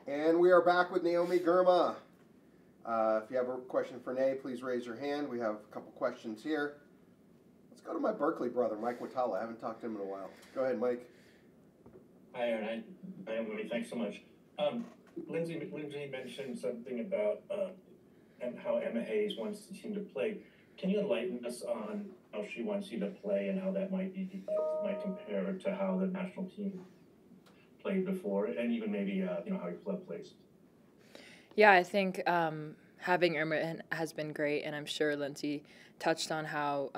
And we are back with Naomi Girma. If you have a question for Nay, please raise your hand. We have a couple questions here. Let's go to my Berkeley brother, Mike Watala. I haven't talked to him in a while. Go ahead, Mike. Hi, Aaron. Naomi, thanks so much. Lindsay mentioned something about how Emma Hayes wants the team to play. Can you enlighten us on how she wants you to play and how that might compare to how the national team played before, and even maybe how your club plays? Yeah, I think having Irma has been great, and I'm sure Lindsay touched on how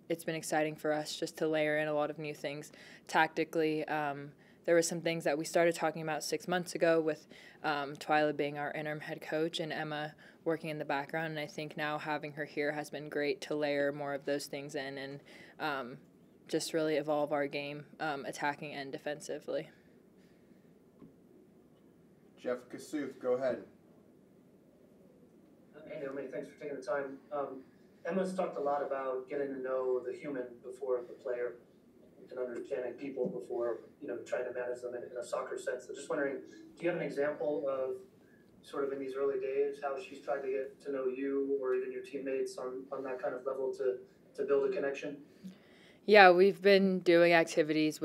it's been exciting for us just to layer in a lot of new things tactically. There were some things that we started talking about 6 months ago with Twyla being our interim head coach and Emma working in the background, and I think now having her here has been great to layer more of those things in and just really evolve our game attacking and defensively. Jeff Kassouf, go ahead. Hey, Naomi, thanks for taking the time. Emma's talked a lot about getting to know the human before the player and understanding people before, trying to manage them in a soccer sense. So just wondering, do you have an example of sort of in these early days how she's tried to get to know you or even your teammates on that kind of level to build a connection? Yeah, we've been doing activities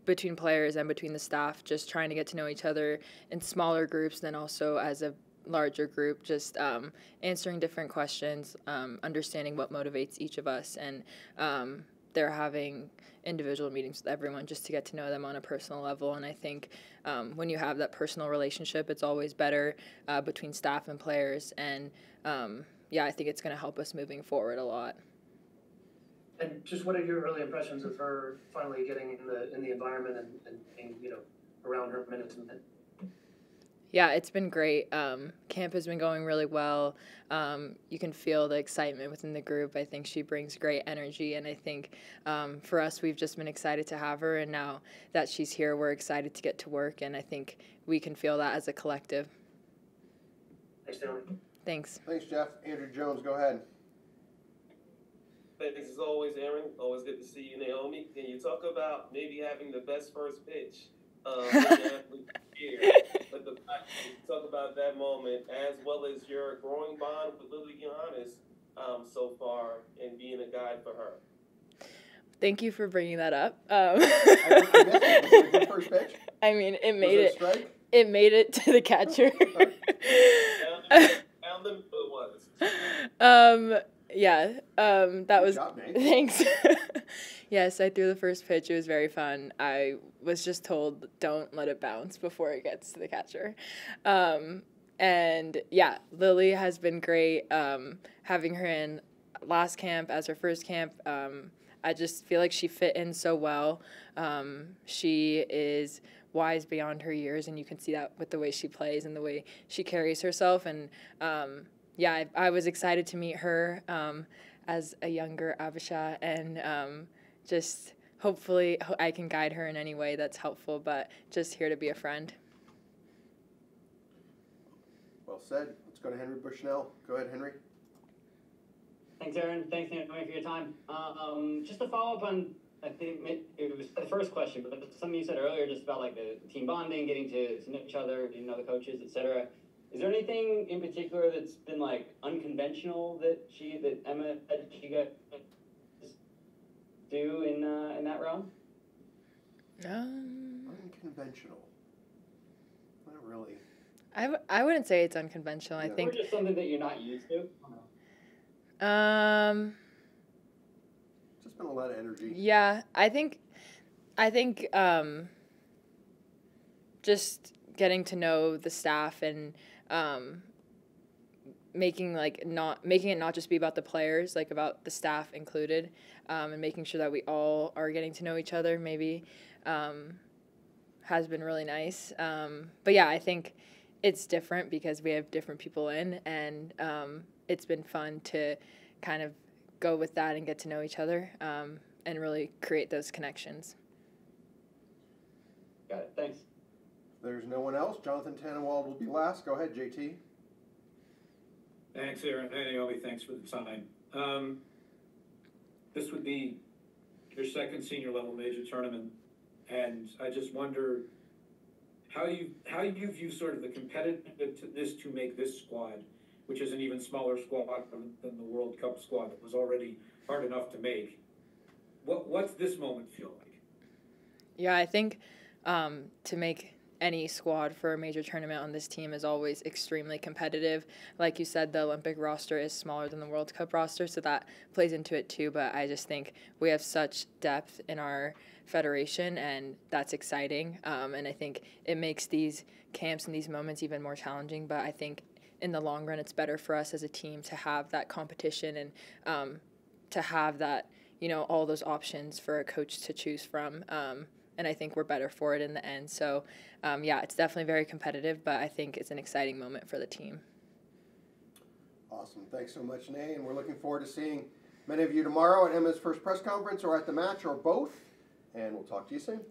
between players and between the staff, just trying to get to know each other in smaller groups, then also as a larger group, just answering different questions, understanding what motivates each of us, and they're having individual meetings with everyone just to get to know them on a personal level. And I think when you have that personal relationship, it's always better between staff and players. And I think it's going to help us moving forward a lot. And just what are your early impressions of her finally getting in the environment and being, around her minutes and minutes? Yeah, it's been great. Camp has been going really well. You can feel the excitement within the group. I think she brings great energy, and I think for us, we've just been excited to have her, and now that she's here, we're excited to get to work, and I think we can feel that as a collective. Thanks, Naomi. Thanks. Thanks, Jeff. Andrew Jones, go ahead. Thanks as always, Aaron. Always good to see you, Naomi. Can you talk about maybe having the best first pitch here? But talk about that moment as well as your growing bond with Lily Giannis so far and being a guide for her. Thank you for bringing that up. Was it a good first pitch? I mean, it made it. Strike? It made it to the catcher. Found them, but it was. Yeah, that Good was. job, Nate. Thanks. Yes, I threw the first pitch. It was very fun. I was just told don't let it bounce before it gets to the catcher. And yeah, Lily has been great. Having her in last camp as her first camp, I just feel like she fit in so well. She is wise beyond her years, and you can see that with the way she plays and the way she carries herself. And I was excited to meet her as a younger Abisha, and just hopefully I can guide her in any way that's helpful, but just here to be a friend. Well said. Let's go to Henry Bushnell. Go ahead, Henry. Thanks, Aaron. Thanks, Naomi, for your time. Just to follow up on, I think it was the first question, but something you said earlier just about like the team bonding, getting to know each other, getting to know the coaches, etc. Is there anything in particular that's been like unconventional that Emma got do in that realm? Unconventional. Not really. I wouldn't say it's unconventional. I think. Or just something that you're not used to. Just been a lot of energy. Yeah, I think just getting to know the staff and making it not just be about the players, like about the staff included, and making sure that we all are getting to know each other maybe has been really nice. But yeah, I think it's different because we have different people in, and it's been fun to kind of go with that and get to know each other and really create those connections. Got it. Thanks. There's no one else. Jonathan Tannenwald will be last. Go ahead, JT. Thanks, Aaron. Hey, Naomi, thanks for the time. This would be your second senior level major tournament, and I just wonder how you view sort of the competitiveness to make this squad, which is an even smaller squad than the World Cup squad that was already hard enough to make. What's this moment feel like? Yeah, I think to make any squad for a major tournament on this team is always extremely competitive. Like you said, the Olympic roster is smaller than the World Cup roster, so that plays into it too. But I just think we have such depth in our federation, and that's exciting. And I think it makes these camps and these moments even more challenging. But I think in the long run, it's better for us as a team to have that competition and to have that, all those options for a coach to choose from. And I think we're better for it in the end. So, it's definitely very competitive, but I think it's an exciting moment for the team. Awesome. Thanks so much, Nay. And we're looking forward to seeing many of you tomorrow at Emma's first press conference or at the match or both. And we'll talk to you soon.